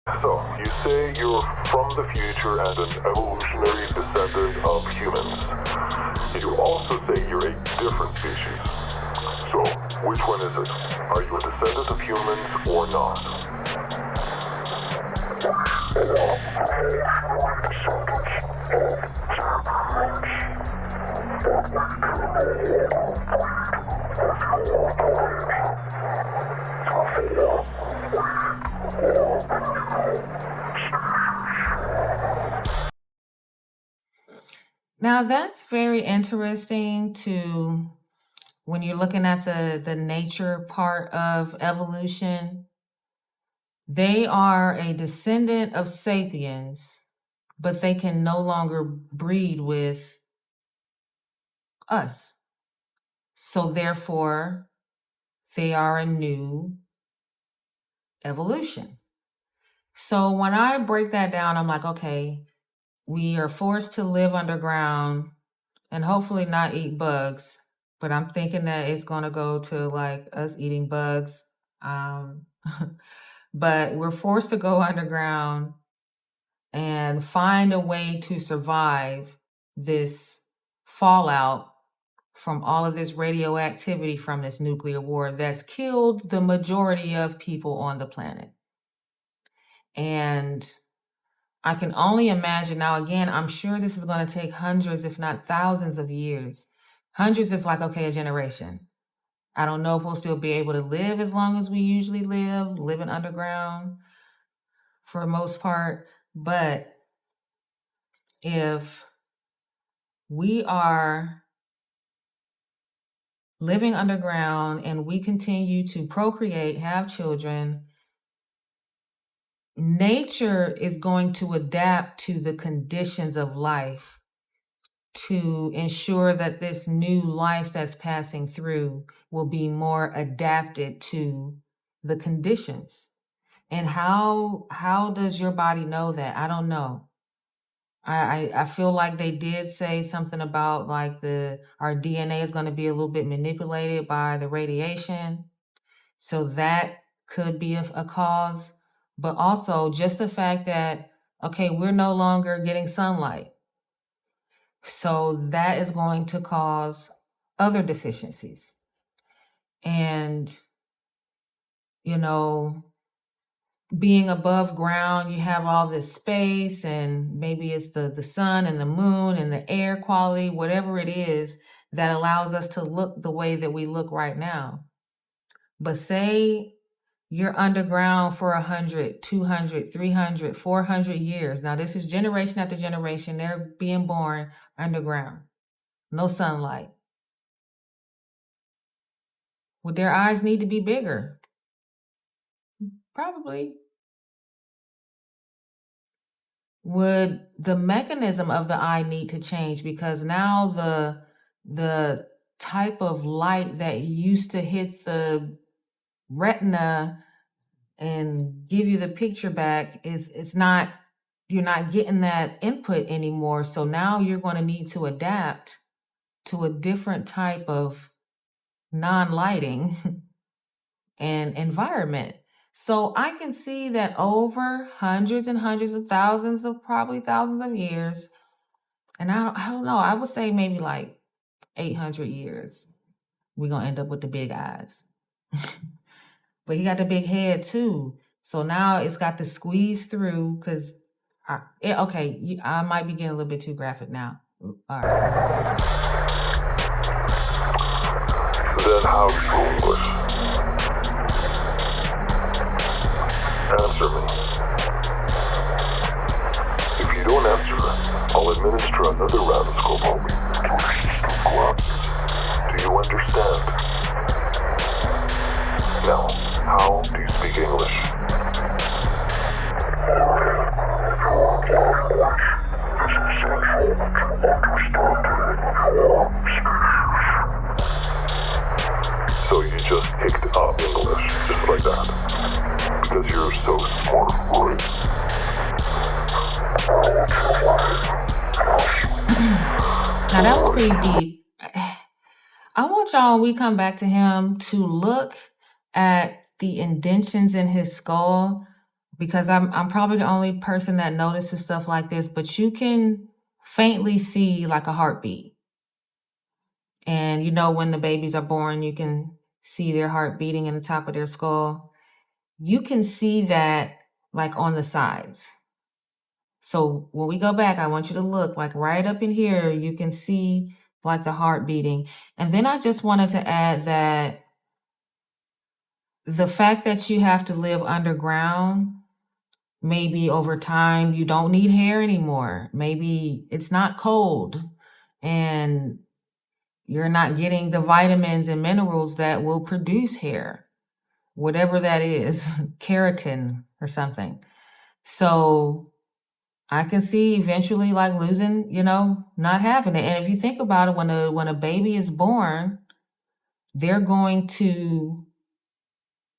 So, you say you're from the future and an evolutionary descendant of humans. You also say you're a different species. So, which one is it? Are you a descendant of humans or not? Now that's very interesting to when you're looking at the nature part of evolution. They are a descendant of sapiens, but they can no longer breed with us. So therefore, they are a new evolution. So when I break that down, I'm like, okay, we are forced to live underground and hopefully not eat bugs. But I'm thinking that it's going to go to like us eating bugs. Um, but we're forced to go underground and find a way to survive this fallout from all of this radioactivity from this nuclear war that's killed the majority of people on the planet. And I can only imagine now, again, I'm sure this is going to take hundreds, if not thousands of years. Hundreds is like, okay, a generation. I don't know if we'll still be able to live as long as we usually live, living underground for the most part. But if we are living underground and we continue to procreate, have children, nature is going to adapt to the conditions of life to ensure that this new life that's passing through will be more adapted to the conditions. And how does your body know that? I don't know. I feel like they did say something about like our DNA is going to be a little bit manipulated by the radiation. So that could be a cause. But also just the fact that, okay, we're no longer getting sunlight. So that is going to cause other deficiencies. And, you know, being above ground, you have all this space, and maybe it's the sun and the moon and the air quality, whatever it is that allows us to look the way that we look right now. But say you're underground for 100, 200, 300, 400 years. Now, this is generation after generation. They're being born underground, no sunlight. Would their eyes need to be bigger? Probably. Would the mechanism of the eye need to change? Because now the type of light that used to hit the retina and give you the picture back it's not, you're not getting that input anymore. So now you're going to need to adapt to a different type of non-lighting and environment. So I can see that over hundreds and hundreds of thousands of probably thousands of years, and I don't know, I would say maybe like 800 years, we're going to end up with the big eyes. But he got the big head too. So now it's got to squeeze through because, okay, I might be getting a little bit too graphic now. All right. Then how do you English? Answer me. If you don't answer, I'll administer another round of scopomy. Do you understand? Now, how do you speak English? So you just picked up English, just like that, because you're so smart, right? Now that was pretty deep. I want y'all, when we come back to him, to look at the indentions in his skull. because I'm probably the only person that notices stuff like this, but you can faintly see like a heartbeat. And you know, when the babies are born, you can see their heart beating in the top of their skull. You can see that like on the sides. So when we go back, I want you to look like right up in here, you can see like the heart beating. And then I just wanted to add that the fact that you have to live underground, maybe over time you don't need hair anymore. Maybe it's not cold and you're not getting the vitamins and minerals that will produce hair, whatever that is, keratin or something. So I can see eventually like losing, not having it. And if you think about it, when a baby is born, they're going to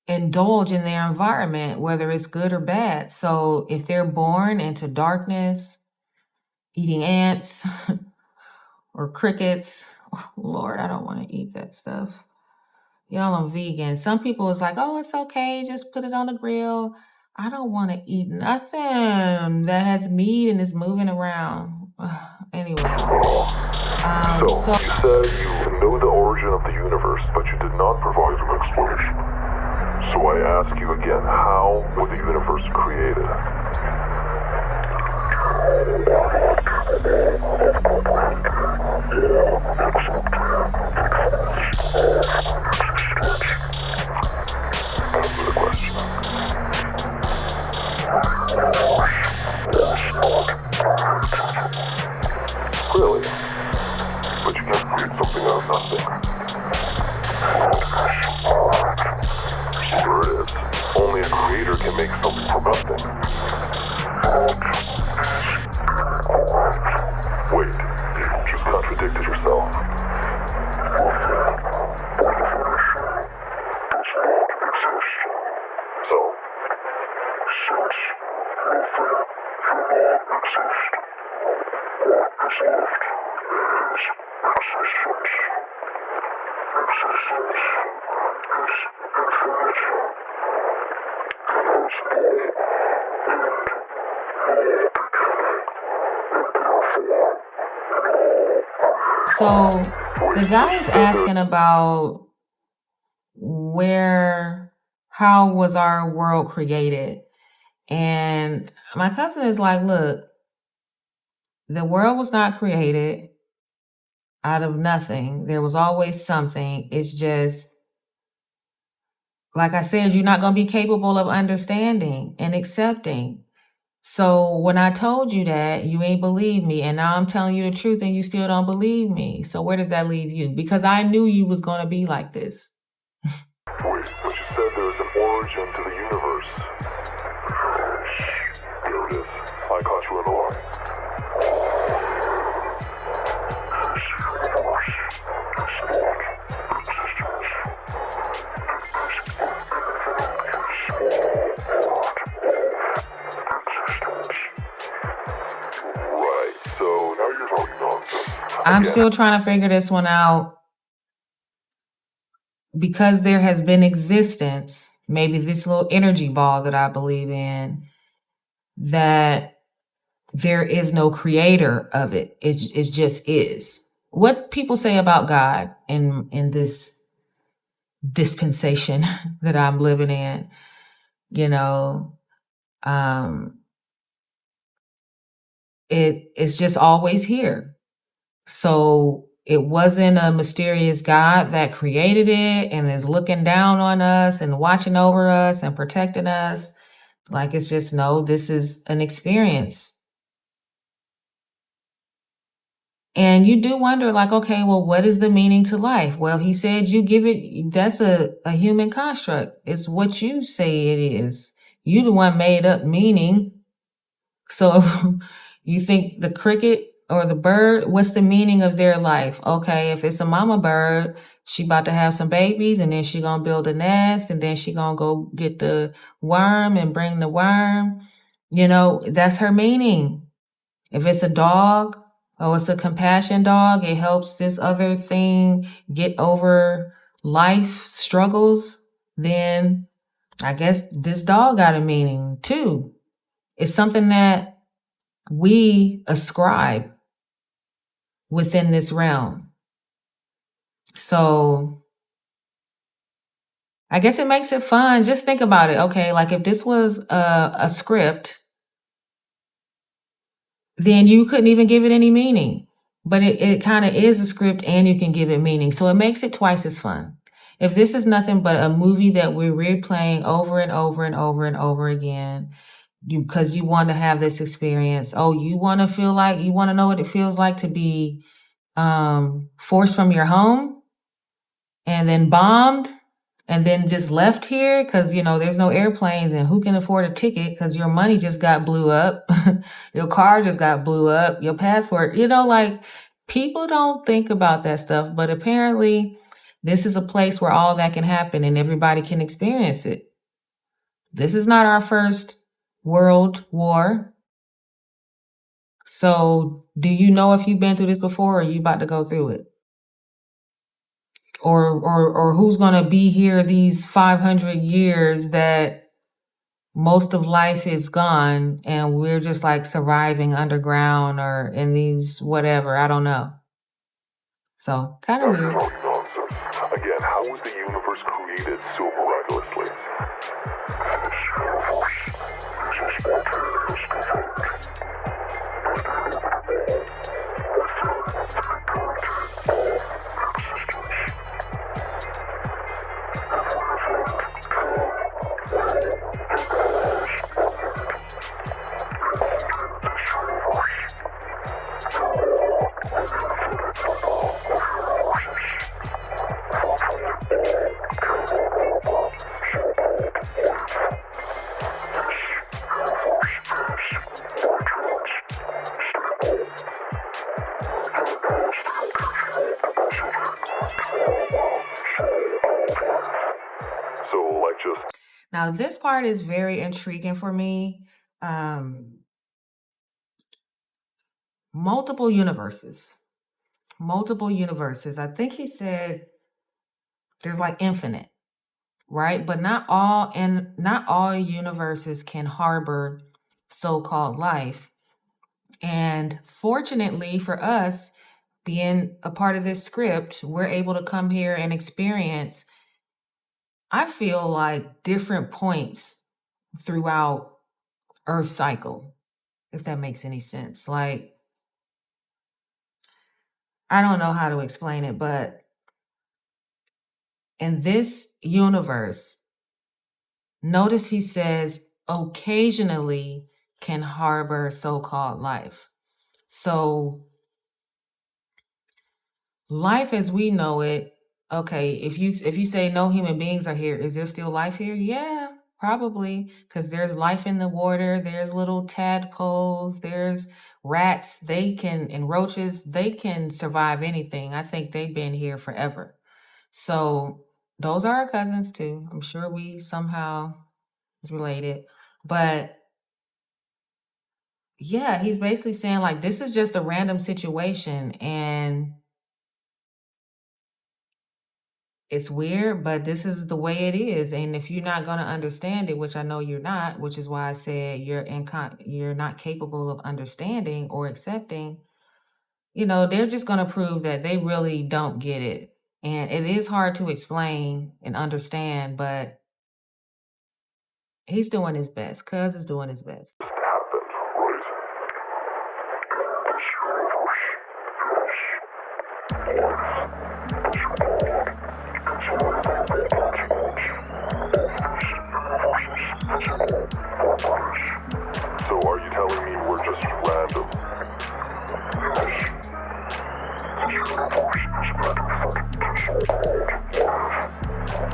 indulge in their environment, whether it's good or bad. So if they're born into darkness, eating ants or crickets, Lord, I don't want to eat that stuff. Y'all, I'm vegan. Some people is like, oh, it's okay, just put it on the grill. I don't want to eat nothing that has meat and is moving around. Anyway, So, you said you know the origin of the universe, but you did not provide an explanation. So I ask you again, how was the universe created? Answer the question. Really? But you can't create something out of nothing. Sure it is. Only a creator can make something from nothing. Wait, you just contradicted yourself. So, So the guy is asking about how was our world created? And my cousin is like, look, the world was not created out of nothing. There was always something. It's just, like I said, you're not going to be capable of understanding and accepting. So when I told you that, you ain't believe me. And now I'm telling you the truth and you still don't believe me. So where does that leave you? Because I knew you was going to be like this. Wait, but you said there's an origin to the universe. There it is. I caught you in a lie. Right, so now you're talking nonsense. I'm Again. still trying to figure this one out. Because there has been existence, maybe this little energy ball that I believe in, that there is no creator of it. It just is. What people say about God in this dispensation that I'm living in, it's just always here. So it wasn't a mysterious God that created it and is looking down on us and watching over us and protecting us. Like, it's just, no, this is an experience. And you do wonder, like, okay, well, what is the meaning to life? Well, he said you give it, that's a human construct. It's what you say it is. You the one made up meaning. So you think the cricket or the bird, what's the meaning of their life? Okay, if it's a mama bird, she about to have some babies and then she gonna build a nest and then she gonna go get the worm and bring the worm. That's her meaning. If it's a dog, it's a compassion dog, it helps this other thing get over life struggles, then I guess this dog got a meaning too. It's something that we ascribe within this realm. So I guess it makes it fun. Just think about it. Okay, like if this was a script, then you couldn't even give it any meaning. But it kind of is a script and you can give it meaning. So it makes it twice as fun. If this is nothing but a movie that we're replaying over and over and over and over again, because you want to have this experience. Oh, you want to feel like, you want to know what it feels like to be forced from your home and then bombed and then just left here because there's no airplanes and who can afford a ticket because your money just got blew up. Your car just got blew up, your passport, like people don't think about that stuff, but apparently this is a place where all that can happen and everybody can experience it. This is not our first world war. So do you know if you've been through this before or are you about to go through it? Or who's going to be here these 500 years that most of life is gone and we're just like surviving underground or in these whatever, I don't know. So kind of weird. Nonsense. Again, how was the universe created so miraculously? Now, this part is very intriguing for me. Multiple universes. I think he said there's like infinite, right? But not all universes can harbor so-called life. And fortunately for us, being a part of this script, we're able to come here and experience, I feel like, different points throughout Earth cycle, if that makes any sense. Like, I don't know how to explain it, but in this universe, notice he says occasionally can harbor so-called life. So life as we know it, okay, if you say no human beings are here, is there still life here? Yeah, probably, because there's life in the water, there's little tadpoles, there's rats, and roaches, they can survive anything. I think they've been here forever. So those are our cousins too. I'm sure we somehow is related. But yeah, he's basically saying like this is just a random situation and it's weird, but this is the way it is. And if you're not going to understand it, which I know you're not, which is why I said you're not capable of understanding or accepting, they're just going to prove that they really don't get it. And it is hard to explain and understand, but he's doing his best. Cuz is doing his best. So are you telling me we're just random?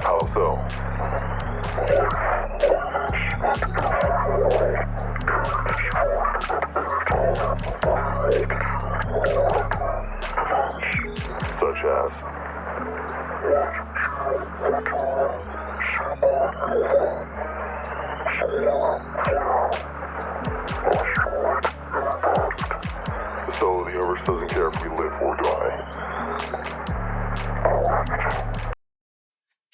How so? Such as? So the universe doesn't care if we live or die.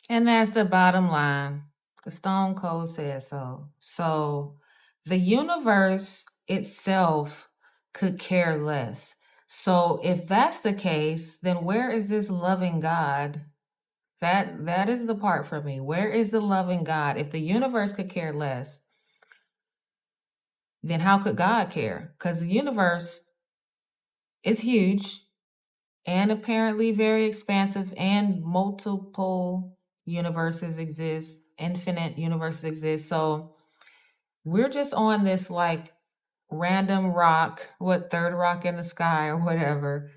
And that's the bottom line. The Stone Cold says so. So the universe itself could care less. So if that's the case, then where is this loving God? That is the part for me. Where is the loving God? If the universe could care less, then how could God care? Because the universe is huge and apparently very expansive, and multiple universes exist, infinite universes exist. So we're just on this like random rock, what, third rock in the sky or whatever.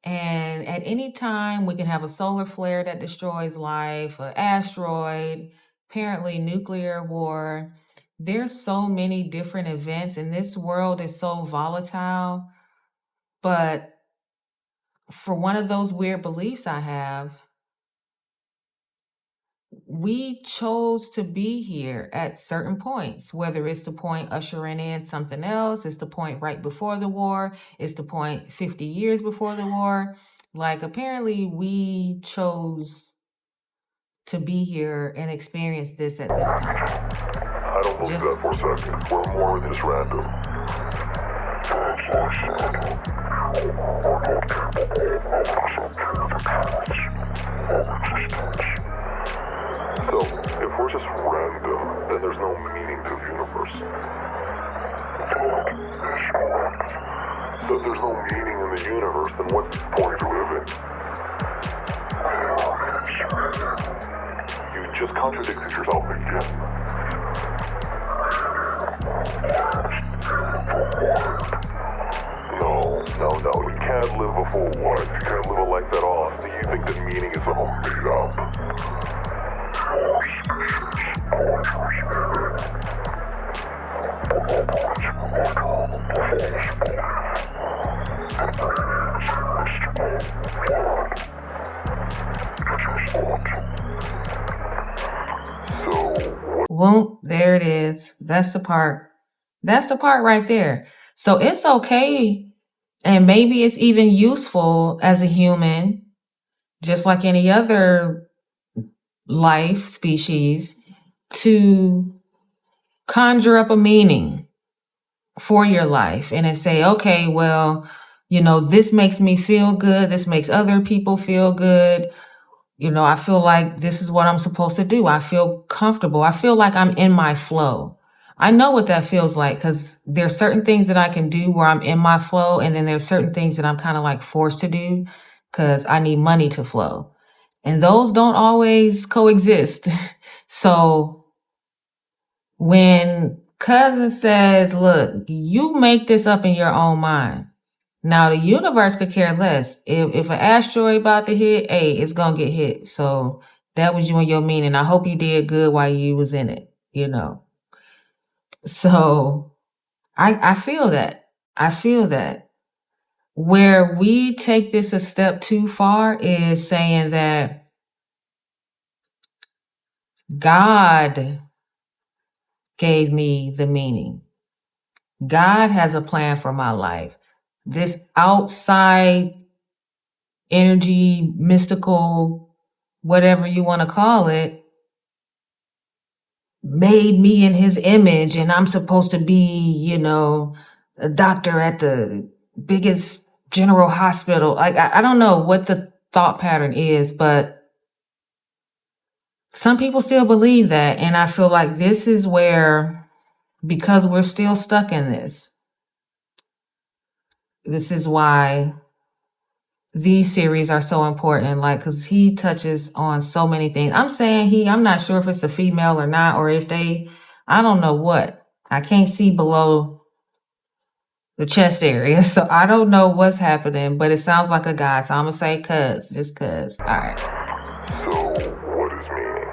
And at any time, we can have a solar flare that destroys life, an asteroid, apparently nuclear war. There's so many different events, and this world is so volatile. But for one of those weird beliefs I have, we chose to be here at certain points, whether it's the point ushering in something else, it's the point right before the war, it's the point 50 years before the war. Like, apparently we chose to be here and experience this at this time. I don't believe that for a second. We're more than just random. So, if we're just random, then there's no meaning to the universe. So if there's no meaning in the universe, then what's the point of living? You just contradicted yourself again. No, you can't live a full life. You can't live a life at all. Do you think that meaning is somehow made up? Well, there it is. That's the part. That's the part right there. So it's okay, and maybe it's even useful as a human, just like any other life species, to conjure up a meaning for your life and then say, okay, well, this makes me feel good. This makes other people feel good. I feel like this is what I'm supposed to do. I feel comfortable. I feel like I'm in my flow. I know what that feels like, because there's certain things that I can do where I'm in my flow. And then there's certain things that I'm kind of like forced to do because I need money to flow. And those don't always coexist. So when cousin says, look, you make this up in your own mind. Now the universe could care less. If an asteroid about to hit, hey, it's gonna get hit. So that was you and your meaning. I hope you did good while you was in it, So I feel that. I feel that. Where we take this a step too far is saying that God gave me the meaning. God has a plan for my life. This outside energy, mystical, whatever you want to call it, made me in his image, and I'm supposed to be, a doctor at the biggest general hospital. Like, I don't know what the thought pattern is, but some people still believe that. And I feel like this is where, because we're still stuck in this is why these series are so important, like, because he touches on so many things. I'm saying I'm not sure if it's a female or not, or if I don't know what. I can't see below the chest area, so I don't know what's happening, but it sounds like a guy, so I'm gonna say just cuz. All right. So, what is meaning?